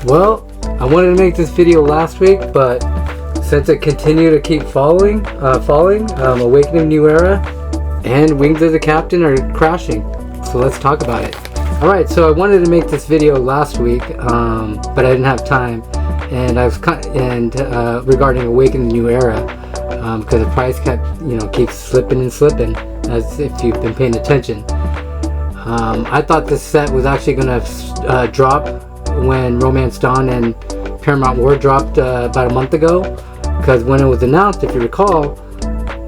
Well, I wanted to make this video last week, but since it continued to keep falling, Awakening New Era and Wings of the Captain are crashing. So let's talk about it. Alright, so I wanted to make this video last week, but I didn't have time, and I was regarding Awakening New Era, because the price keeps slipping and slipping, as if you've been paying attention. I thought this set was actually going to drop when Romance Dawn and Paramount War dropped about a month ago, because when it was announced, if you recall,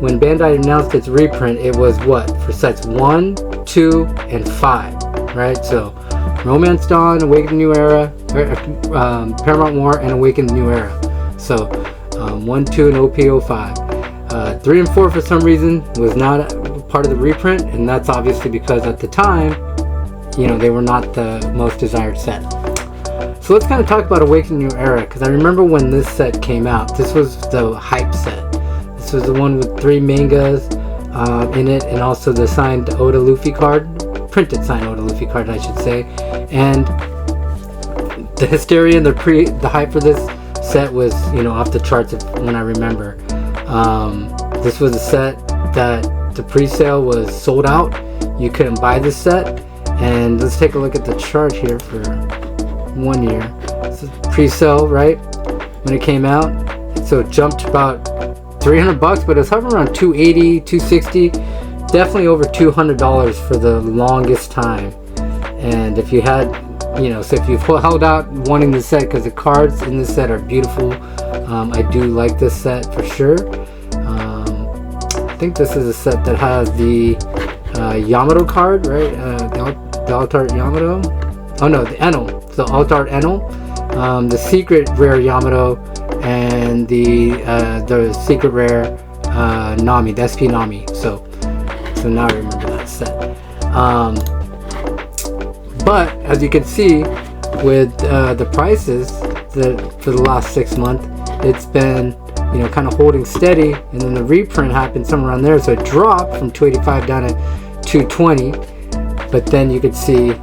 when Bandai announced its reprint, it was what, for sets 1, 2, and 5, right? So Romance Dawn, Awakening New Era, Paramount War, and Awakening New Era. So 1, 2, and OP-05. 3 and 4 for some reason was not part of the reprint, and that's obviously because at the time, they were not the most desired set. So let's kind of talk about Awakening New Era, because I remember when this set came out. This was the hype set. This was the one with 3 mangas in it, and also the signed Oda Luffy card, printed signed Oda Luffy card, I should say. And the hysteria and the hype for this set was, off the charts when I remember. This was a set that the pre-sale was sold out. You couldn't buy this set. And let's take a look at the chart here for 1 year. This is pre-sale, right? When it came out. So it jumped about $300, but it's hovering around $280, $260. Definitely over $200 for the longest time. And if you had, so if you've held out wanting this set, because the cards in this set are beautiful. I do like this set for sure. I think this is a set that has the Yamato card, right? The Altart Yamato. Oh no, the Enel. The Altart Enel. The secret rare Yamato, and the secret rare Nami, the SP Nami. So now I remember that set. But as you can see, with the prices for the last 6 months, it's been kind of holding steady, and then the reprint happened somewhere around there, so it dropped from 285 down to 220. But then you could see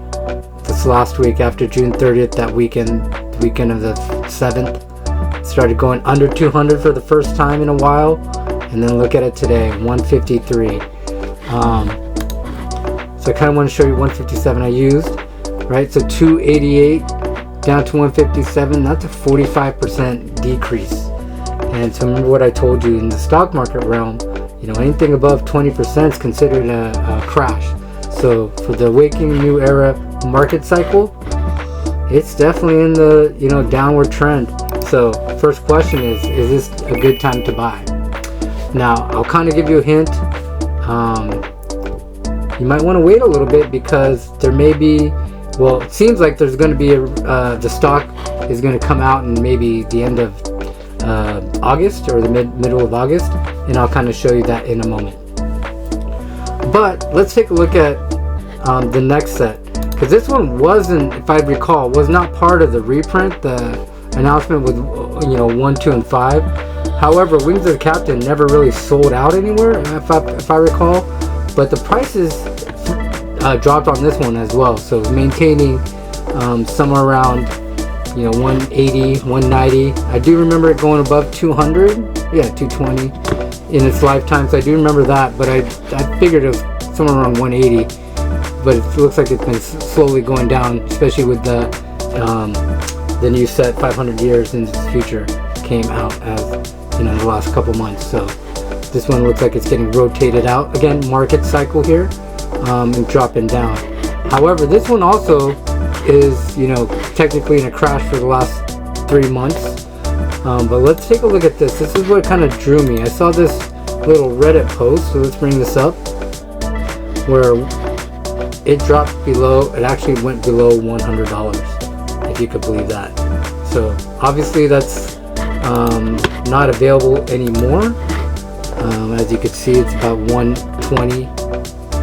this last week, after June 30th, that weekend, the weekend of the 7th, started going under 200 for the first time in a while. And then look at it today, 153. So I kind of want to show you 157 I used, right? So 288 down to 157, that's a 45% decrease. And so remember what I told you, in the stock market realm, anything above 20% is considered a crash. So for the Awakening New Era market cycle, it's definitely in the downward trend. So first question is this a good time to buy? Now I'll kind of give you a hint. You might want to wait a little bit, because there may be, well, it seems like there's going to be the stock is going to come out in maybe the end of August, or the middle of August, and I'll kind of show you that in a moment. But let's take a look at the next set, because this one wasn't, if I recall, was not part of the reprint, the announcement with 1, 2, and 5. However, Wings of the Captain never really sold out anywhere, if I recall, but the prices dropped on this one as well, so maintaining somewhere around 180, 190. I do remember it going above 200, 220 in its lifetime, so I do remember that, but I figured it was somewhere around 180, but it looks like it's been slowly going down, especially with the new set 500 Years into the Future came out as the last couple months. So this one looks like it's getting rotated out again, market cycle here, and dropping down. However, this one also is technically in a crash for the last 3 months, but let's take a look at this. This is what kind of drew me. I saw this little Reddit post, so let's bring this up, where it dropped below, it actually went below $100, if you could believe that. So obviously that's not available anymore. As you can see, it's about 120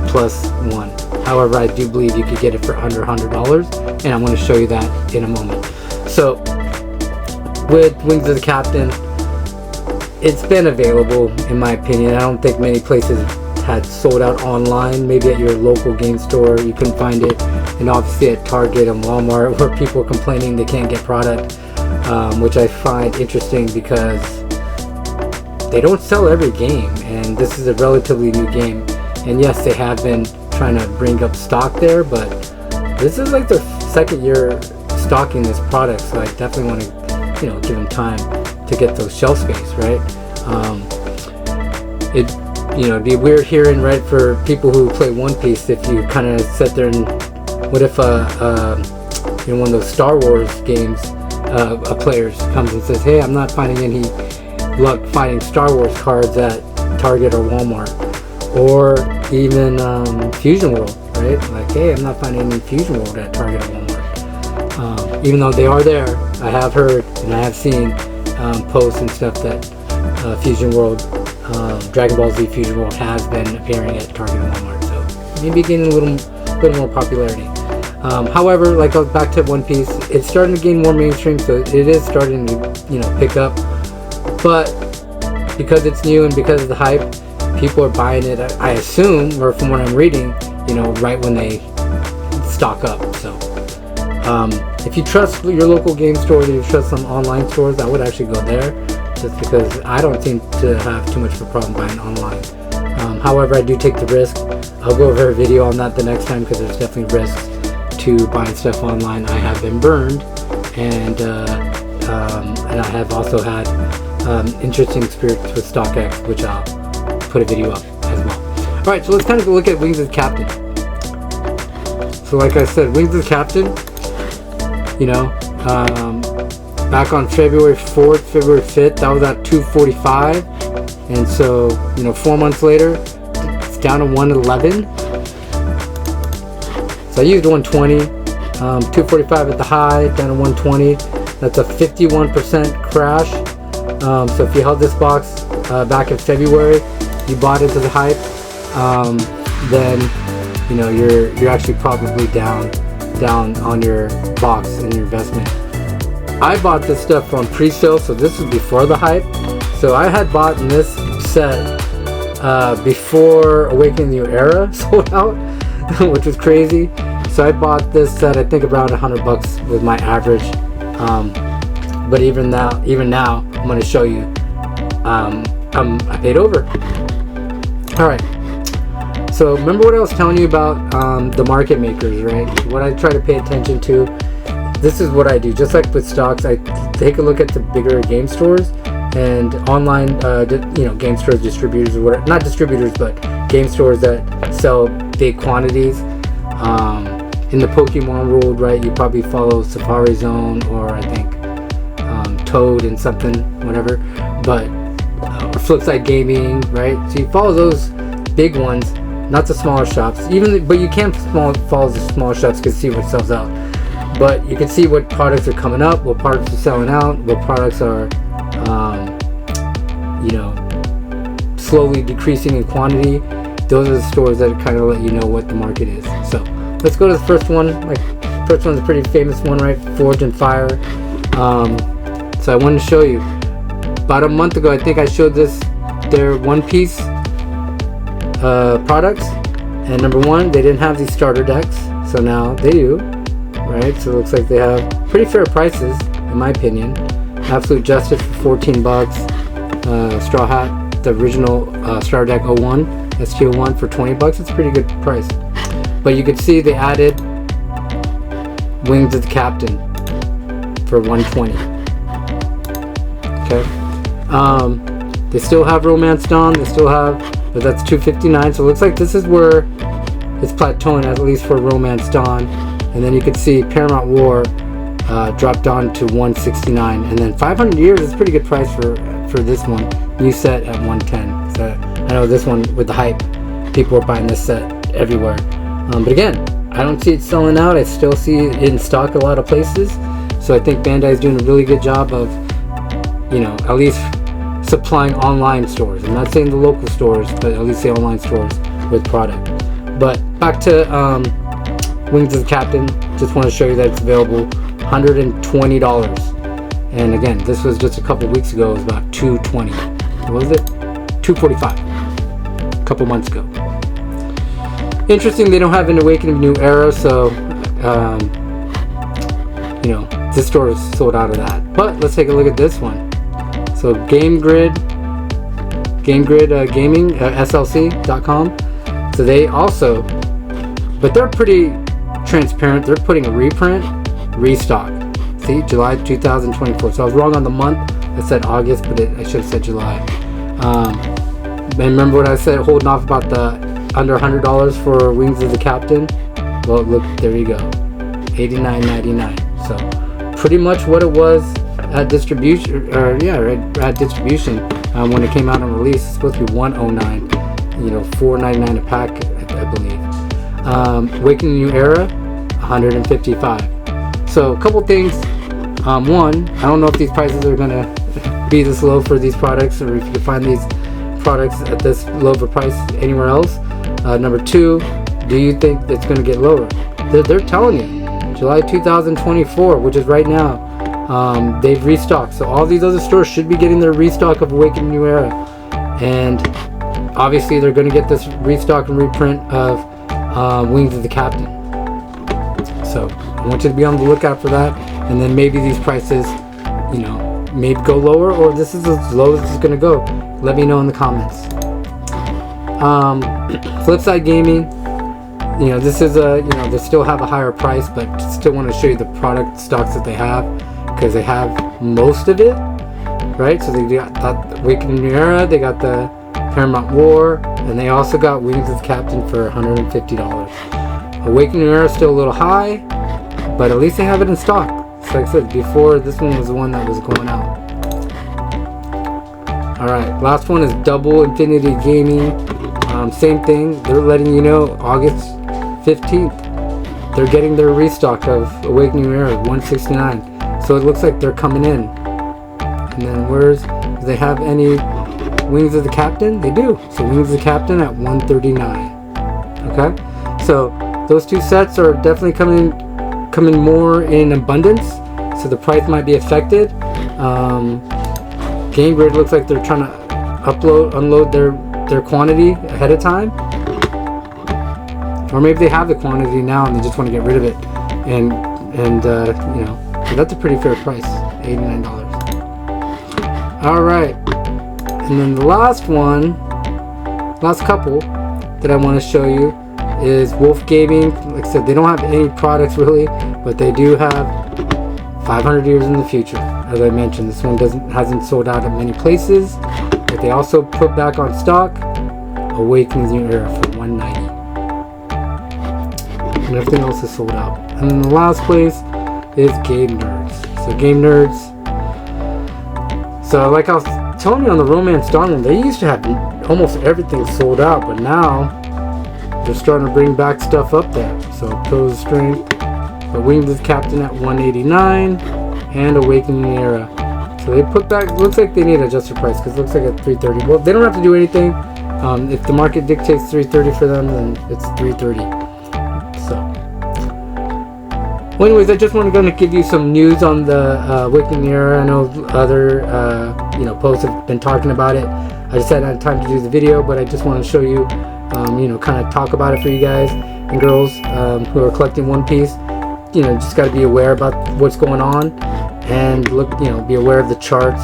plus 1. However, I do believe you could get it for under $100, and I'm going to show you that in a moment. So with Wings of the Captain, it's been available, in my opinion. I don't think many places had sold out online. Maybe at your local game store you couldn't find it, and obviously at Target and Walmart, where people are complaining they can't get product, which I find interesting because they don't sell every game, and this is a relatively new game. And yes, they have been trying to bring up stock there, but this is like their second year stocking this product, so I definitely want to, give them time to get those shelf space, right? It'd be weird hearing, right, for people who play One Piece, if you kind of sit there and what if one of those Star Wars games, a player comes and says, hey, I'm not finding any luck finding Star Wars cards at Target or Walmart, or even Fusion World, right? Like, hey, I'm not finding any Fusion World at Target or Walmart. Even though they are there, I have heard and I have seen posts and stuff that Fusion World, Dragon Ball Z Fusion World has been appearing at Target and Walmart, so maybe gaining a little more popularity. However, like back to One Piece, it's starting to gain more mainstream, so it is starting to pick up. But because it's new and because of the hype, people are buying it, I assume, or from what I'm reading, right when they stock up. So if you trust your local game store, you trust some online stores, I would actually go there, just because I don't seem to have too much of a problem buying online. However, I do take the risk. I'll go over a video on that the next time, because there's definitely risks to buying stuff online. I have been burned, and I have also had interesting experience with StockX, which I'll put a video up as well. Alright, so let's kind of look at Wings of the Captain. So like I said, Wings of the Captain, back on February 4th, February 5th, that was at 245, and so 4 months later it's down to 111. So I used 120, 245 at the high, down to 120. That's a 51% crash. So if you held this box back in February, you bought into the hype, then you're actually probably down on your box and your investment. I bought this stuff on pre-sale, so this was before the hype. So I had bought in this set before Awakening the New Era sold out, which was crazy. So I bought this set, I think around $100 was my average. But even now, I'm going to show you. I paid over. All right. So remember what I was telling you about the market makers, right? What I try to pay attention to. This is what I do. Just like with stocks, I take a look at the bigger game stores and online, game stores, distributors, or whatever. Not distributors, but game stores that sell big quantities. In the Pokemon world, right? You probably follow Safari Zone, or I think Toad and something, whatever. But Flipside Gaming, right? So you follow those big ones, not the smaller shops. But you can follow the smaller shops to see what sells out. But you can see what products are coming up, what products are selling out, what products are, slowly decreasing in quantity. Those are the stores that kind of let you know what the market is. So let's go to the first one. First one's a pretty famous one, right? Forge and Fire. So I wanted to show you. About a month ago, I think I showed their One Piece products. And number one, they didn't have these starter decks, so now they do. Right, so it looks like they have pretty fair prices, in my opinion. Absolute Justice for $14. Straw Hat, the original Starter Deck 01, ST01 for $20. It's a pretty good price. But you can see they added Wings of the Captain for $120. Okay. They still have Romance Dawn. They still have, but that's $259. So it looks like this is where it's plateauing, at least for Romance Dawn. And then you can see Paramount War dropped down to $169, and then 500 years is a pretty good price for this one. New set at $110. So I know this one with the hype, people are buying this set everywhere. But again, I don't see it selling out. I still see it in stock a lot of places. So I think Bandai is doing a really good job of, at least supplying online stores. I'm not saying the local stores, but at least the online stores with product. But back to Wings of the Captain, just want to show you that it's available, $120. And again, this was just a couple weeks ago. It was about $220. What was it? $245. A couple months ago. Interesting, they don't have an Awakening New Era, so you know, this store is sold out of that. But let's take a look at this one. So Game Grid Gaming, SLC.com. So they also, but they're pretty transparent. They're putting a reprint, restock. See, July 2024. So I was wrong on the month. I said August, but I should have said July. And remember what I said, holding off about the under $100 for Wings of the Captain? Well, look, there you go, $89.99. So pretty much what it was at distribution, at distribution when it came out on release. It's supposed to be $109, you know, $4.99 a pack, I believe. Awakening New Era, $155. So a couple things. One, I don't know if these prices are gonna be this low for these products, or if you can find these products at this low of a price anywhere else. Number two, do you think it's gonna get lower? They're telling you, July 2024, which is right now, they've restocked. So all these other stores should be getting their restock of Awakening New Era, and obviously they're gonna get this restock and reprint of Wings of the Captain. So I want you to be on the lookout for that, and then maybe these prices, you know, maybe go lower, or this is as low as it's gonna go. Let me know in the comments. Flipside Gaming, you know, this is a, you know, they still have a higher price, but still want to show you the product stocks that they have, because they have most of it, right? So they got that Awakening New Era, they got the Paramount War, and they also got Wings of the Captain for $150. Awakening New Era is still a little high, but at least they have it in stock. So like I said before, this one was the one that was going out. Alright, last one is Double Infinity Gaming. Same thing, they're letting you know August 15th they're getting their restock of Awakening New Era, 169. So it looks like they're coming in. And then do they have any Wings of the Captain? They do. So Wings of the Captain at 139. Okay, so those two sets are definitely coming more in abundance, so the price might be affected. Game Grid looks like they're trying to unload their quantity ahead of time, or maybe they have the quantity now and they just want to get rid of it, and you know, that's a pretty fair price, $89. All right, and then the last couple that I want to show you is Wolf Gaming. Like I said, they don't have any products really, but they do have 500 years in the future. As I mentioned, this one hasn't sold out at many places, but they also put back on stock Awakening New Era for $190, and everything else is sold out. And then the last place is Game Nerds. So Game Nerds, so like I was telling you on the Romance Dawn, they used to have almost everything sold out, but now they're starting to bring back stuff up there. So Pillars of Strength, but Wings of the Captain at $189, and Awakening New Era. So they put back, looks like they need to adjust their price, because it looks like at $330. Well, they don't have to do anything. If the market dictates $330 for them, then it's $330. So, well, anyways, I just wanted to give you some news on the Awakening New Era. I know other you know, posts have been talking about it. I just hadn't had time to do the video, but I just want to show you, you know, kind of talk about it for you guys and girls who are collecting One Piece. You know, just got to be aware about what's going on, and look, you know, be aware of the charts,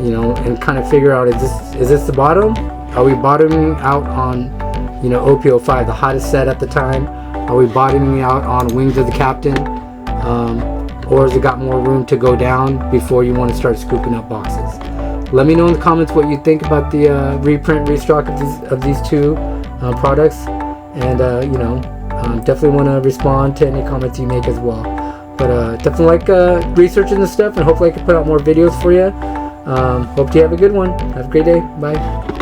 you know, and kind of figure out, is this the bottom? Are we bottoming out on, you know, OP-05, the hottest set at the time? Are we bottoming out on Wings of the Captain? Or has it got more room to go down before you want to start scooping up boxes? Let me know in the comments what you think about the reprint, restock of these two products, and you know, definitely want to respond to any comments you make as well. But definitely like researching this stuff, and hopefully I can put out more videos for you. Hope you have a good one. Have a great day. Bye.